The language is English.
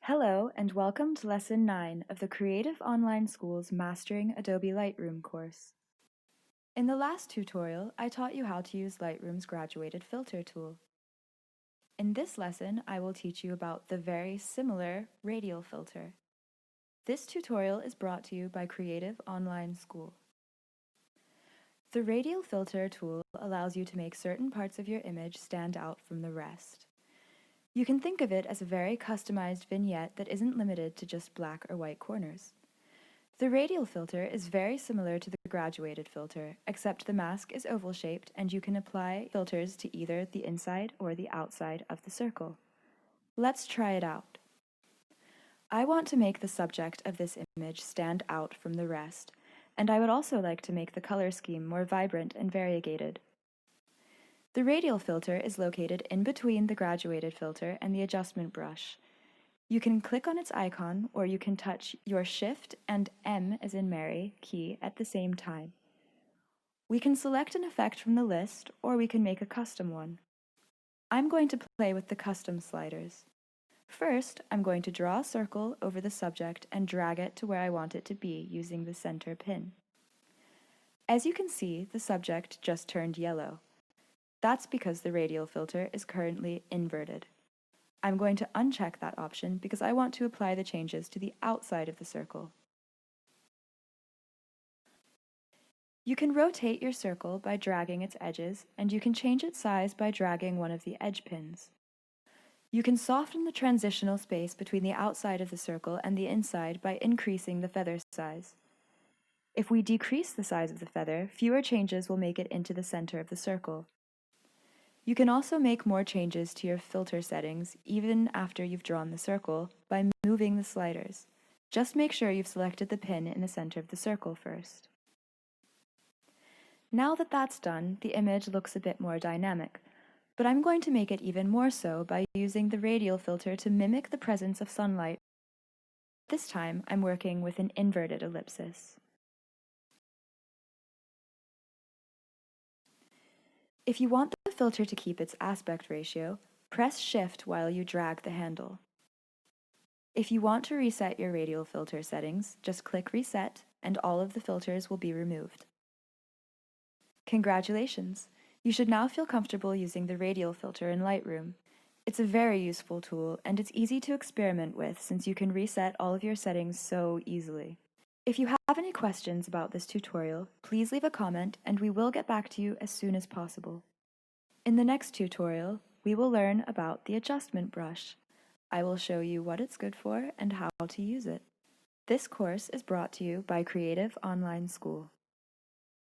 Hello and welcome to Lesson 9 of the Creative Online School's Mastering Adobe Lightroom course. In the last tutorial, I taught you how to use Lightroom's graduated filter tool. In this lesson, I will teach you about the very similar radial filter. This tutorial is brought to you by Creative Online School. The radial filter tool allows you to make certain parts of your image stand out from the rest. You can think of it as a very customized vignette that isn't limited to just black or white corners. The radial filter is very similar to the graduated filter, except the mask is oval-shaped and you can apply filters to either the inside or the outside of the circle. Let's try it out. I want to make the subject of this image stand out from the rest, and I would also like to make the color scheme more vibrant and variegated. The radial filter is located in between the graduated filter and the adjustment brush. You can click on its icon, or you can touch your Shift and M as in Mary key at the same time. We can select an effect from the list, or we can make a custom one. I'm going to play with the custom sliders. First, I'm going to draw a circle over the subject and drag it to where I want it to be using the center pin. As you can see, the subject just turned yellow. That's because the radial filter is currently inverted. I'm going to uncheck that option because I want to apply the changes to the outside of the circle. You can rotate your circle by dragging its edges, and you can change its size by dragging one of the edge pins. You can soften the transitional space between the outside of the circle and the inside by increasing the feather size. If we decrease the size of the feather, fewer changes will make it into the center of the circle. You can also make more changes to your filter settings even after you've drawn the circle by moving the sliders. Just make sure you've selected the pin in the center of the circle first. Now that that's done, the image looks a bit more dynamic, but I'm going to make it even more so by using the radial filter to mimic the presence of sunlight. This time, I'm working with an inverted ellipsis. If you want the filter to keep its aspect ratio, press Shift while you drag the handle. If you want to reset your radial filter settings, just click Reset and all of the filters will be removed. Congratulations! You should now feel comfortable using the radial filter in Lightroom. It's a very useful tool and it's easy to experiment with since you can reset all of your settings so easily. If you have any questions about this tutorial, please leave a comment and we will get back to you as soon as possible. In the next tutorial, we will learn about the adjustment brush. I will show you what it's good for and how to use it. This course is brought to you by Creative Online School.